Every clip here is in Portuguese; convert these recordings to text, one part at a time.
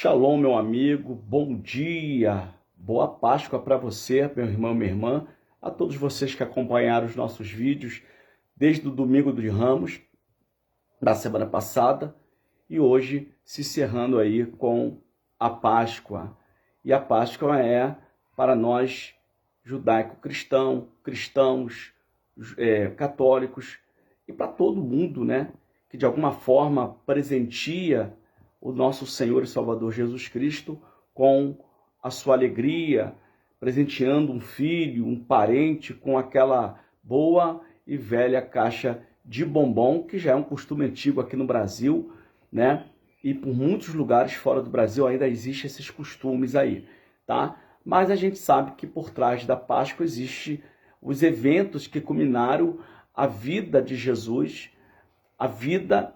Shalom, meu amigo, bom dia, boa Páscoa para você, meu irmão, minha irmã, a todos vocês que acompanharam os nossos vídeos desde o domingo de Ramos, da semana passada, e hoje se encerrando aí com a Páscoa. E a Páscoa é para nós judaico-cristãos, católicos e para todo mundo, né, que de alguma forma presentia o nosso Senhor e Salvador Jesus Cristo com a sua alegria, presenteando um filho, um parente com aquela boa e velha caixa de bombom, que já é um costume antigo aqui no Brasil, né? E por muitos lugares fora do Brasil ainda existem esses costumes aí, tá? Mas a gente sabe que por trás da Páscoa existem os eventos que culminaram a vida de Jesus, a vida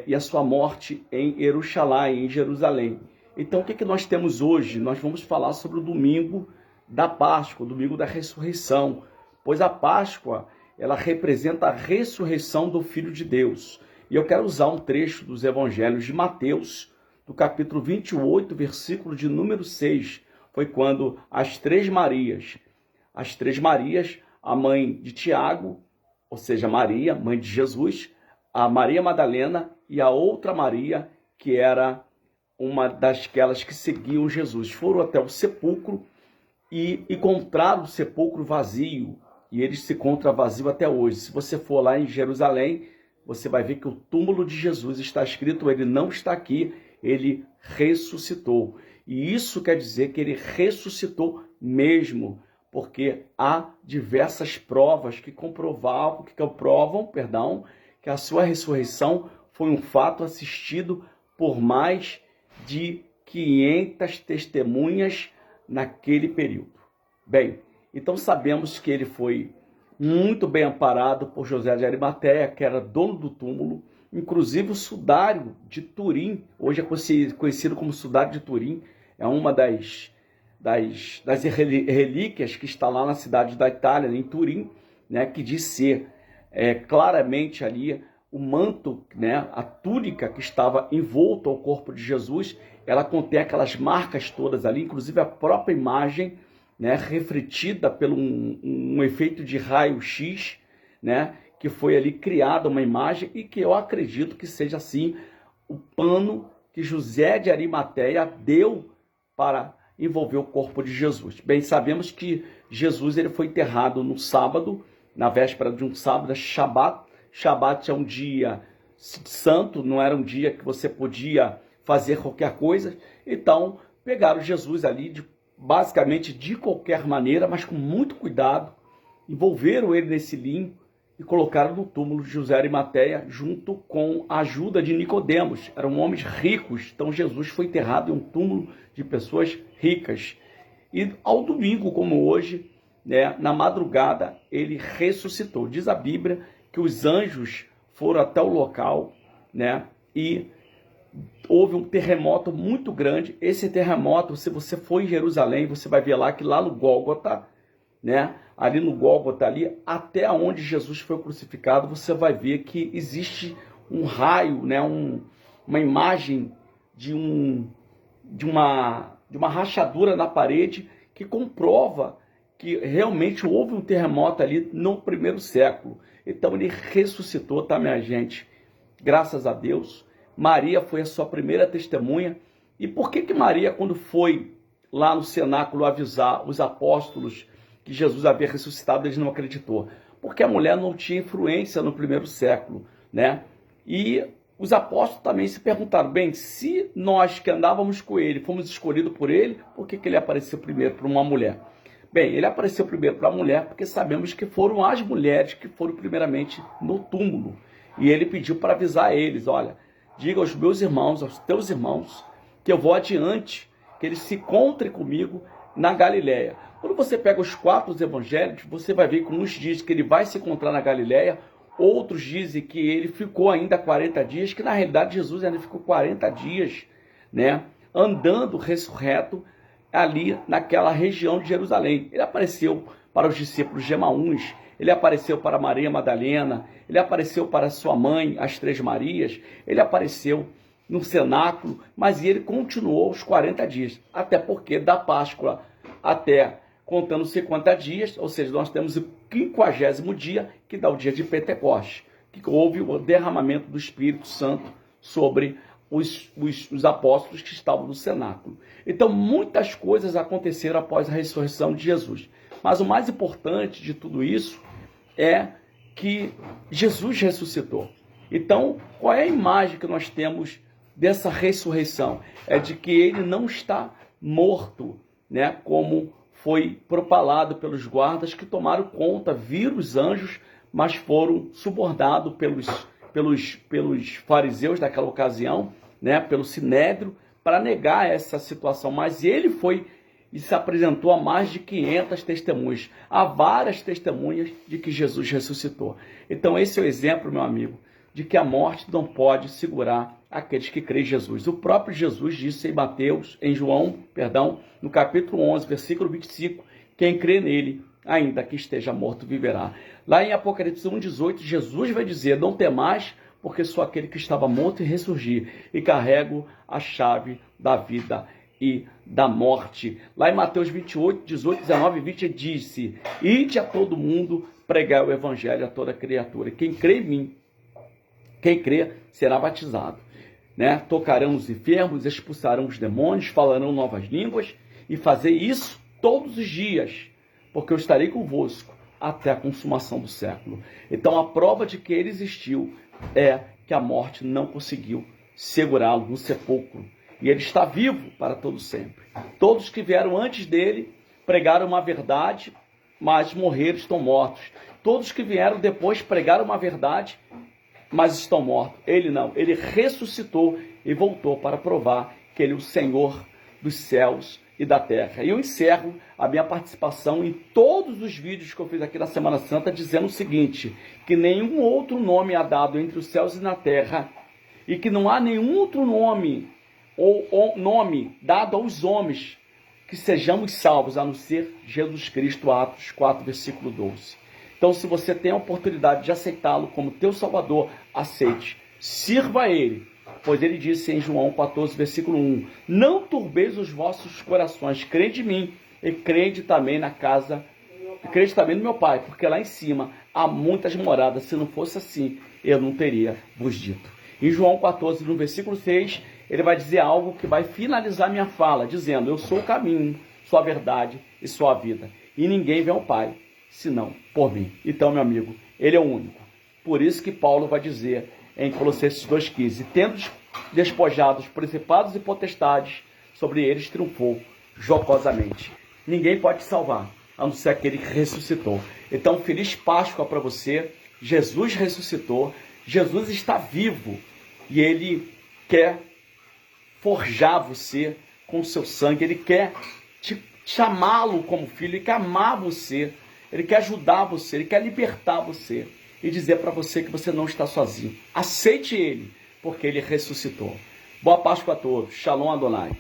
e a sua morte em Jerusalém, em Jerusalém. Então, o que nós temos hoje? Nós vamos falar sobre o domingo da Páscoa, o domingo da ressurreição, pois a Páscoa, ela representa a ressurreição do Filho de Deus. E eu quero usar um trecho dos Evangelhos de Mateus, do capítulo 28, versículo de número 6, foi quando as três Marias, a mãe de Tiago, ou seja, Maria, mãe de Jesus, a Maria Madalena e a outra Maria, que era uma daquelas que seguiam Jesus, foram até o sepulcro e encontraram o sepulcro vazio. E ele se encontra vazio até hoje. Se você for lá em Jerusalém, você vai ver que o túmulo de Jesus está escrito, ele não está aqui, ele ressuscitou. E isso quer dizer que ele ressuscitou mesmo, porque há diversas provas que comprovam, que a sua ressurreição foi um fato assistido por mais de 500 testemunhas naquele período. Bem, então sabemos que ele foi muito bem amparado por José de Arimateia, que era dono do túmulo, inclusive o sudário de Turim, hoje é conhecido como sudário de Turim, é uma das relíquias que está lá na cidade da Itália, em Turim, né, que diz ser claramente ali o manto, né, a túnica que estava envolto ao corpo de Jesus, ela contém aquelas marcas todas ali, inclusive a própria imagem, né, refletida pelo um efeito de raio-x, né, que foi ali criada uma imagem e que eu acredito que seja assim o pano que José de Arimateia deu para envolver o corpo de Jesus. Bem, sabemos que Jesus ele foi enterrado no sábado, na véspera de um sábado, Shabat. Shabat é um dia santo, não era um dia que você podia fazer qualquer coisa. Então, pegaram Jesus ali, basicamente de qualquer maneira, mas com muito cuidado, envolveram ele nesse linho e colocaram no túmulo de José de Arimateia, junto com a ajuda de Nicodemos. Eram homens ricos, então Jesus foi enterrado em um túmulo de pessoas ricas. E ao domingo, como hoje, né, na madrugada, ele ressuscitou. Diz a Bíblia que os anjos foram até o local, né, e houve um terremoto muito grande. Esse terremoto, se você for em Jerusalém, você vai ver lá que lá no Gólgota, né, ali no Gólgota, ali, até onde Jesus foi crucificado, você vai ver que existe um raio, né, uma imagem de uma rachadura na parede que comprova que realmente houve um terremoto ali no primeiro século. Então ele ressuscitou, tá, minha gente? Graças a Deus. Maria foi a sua primeira testemunha. E por que Maria, quando foi lá no cenáculo avisar os apóstolos que Jesus havia ressuscitado, eles não acreditou? Porque a mulher não tinha influência no primeiro século, né? E os apóstolos também se perguntaram, bem, se nós que andávamos com ele, fomos escolhidos por ele, por que ele apareceu primeiro para uma mulher? Bem, ele apareceu primeiro para a mulher porque sabemos que foram as mulheres que foram primeiramente no túmulo. E ele pediu para avisar eles, olha, diga aos meus irmãos, aos teus irmãos, que eu vou adiante, que eles se encontrem comigo na Galileia. Quando você pega os 4 evangelhos, você vai ver que uns dizem que ele vai se encontrar na Galileia, outros dizem que ele ficou ainda 40 dias, que na realidade Jesus ainda ficou 40 dias, né, andando ressurreto ali naquela região de Jerusalém. Ele apareceu para os discípulos de Emaús, ele apareceu para Maria Madalena, ele apareceu para sua mãe, as 3 Marias, ele apareceu no cenáculo, mas ele continuou os 40 dias, até porque da Páscoa até contando 50 dias, ou seja, nós temos o 50º dia, que dá o dia de Pentecostes, que houve o derramamento do Espírito Santo sobre os apóstolos que estavam no cenáculo. Então, muitas coisas aconteceram após a ressurreição de Jesus. Mas o mais importante de tudo isso é que Jesus ressuscitou. Então, qual é a imagem que nós temos dessa ressurreição? É de que ele não está morto, né, como foi propalado pelos guardas que tomaram conta, viram os anjos, mas foram subornados pelos fariseus daquela ocasião, né, pelo Sinédrio, para negar essa situação. Mas ele foi e se apresentou a mais de 500 testemunhas. Há várias testemunhas de que Jesus ressuscitou. Então esse é o exemplo, meu amigo, de que a morte não pode segurar aqueles que creem em Jesus. O próprio Jesus disse em João, no capítulo 11, versículo 25, quem crê nele, ainda que esteja morto, viverá. Lá em Apocalipse 1,18, Jesus vai dizer, não temais, porque sou aquele que estava morto e ressurgi, e carrego a chave da vida e da morte. Lá em Mateus 28, 18, 19 e 20, disse, ide a todo mundo pregar o evangelho a toda criatura. Quem crê em mim, quem crê, será batizado. Né? Tocarão os enfermos, expulsarão os demônios, falarão novas línguas, e fazer isso todos os dias, porque eu estarei convosco até a consumação do século. Então a prova de que ele existiu é que a morte não conseguiu segurá-lo no sepulcro. E ele está vivo para todo sempre. Todos que vieram antes dele pregaram uma verdade, mas morreram, estão mortos. Todos que vieram depois pregaram uma verdade, mas estão mortos. Ele não, ele ressuscitou e voltou para provar que ele é o Senhor dos céus e da terra. E eu encerro a minha participação em todos os vídeos que eu fiz aqui na Semana Santa dizendo o seguinte, que nenhum outro nome é dado entre os céus e na terra, e que não há nenhum outro nome ou nome dado aos homens que sejamos salvos, a não ser Jesus Cristo, Atos 4, versículo 12. Então, se você tem a oportunidade de aceitá-lo como teu Salvador, aceite, sirva a Ele, pois Ele disse em João 14, versículo 1, não turbeis os vossos corações, crede em mim e crede também crede também no meu Pai, porque lá em cima há muitas moradas, se não fosse assim, eu não teria vos dito. Em João 14, no versículo 6, ele vai dizer algo que vai finalizar minha fala, dizendo, eu sou o caminho, sou a verdade e sou a vida, e ninguém vem ao Pai, senão por mim. Então, meu amigo, ele é o único. Por isso que Paulo vai dizer em Colossenses 2,15, tendo despojado os principados e potestades, sobre eles triunfou jocosamente. Ninguém pode te salvar, a não ser aquele que ressuscitou. Então, feliz Páscoa para você. Jesus ressuscitou, Jesus está vivo e ele quer forjar você com o seu sangue, ele quer te chamá-lo como filho, ele quer amar você, ele quer ajudar você, ele quer libertar você e dizer para você que você não está sozinho. Aceite ele, porque ele ressuscitou. Boa Páscoa a todos. Shalom Adonai.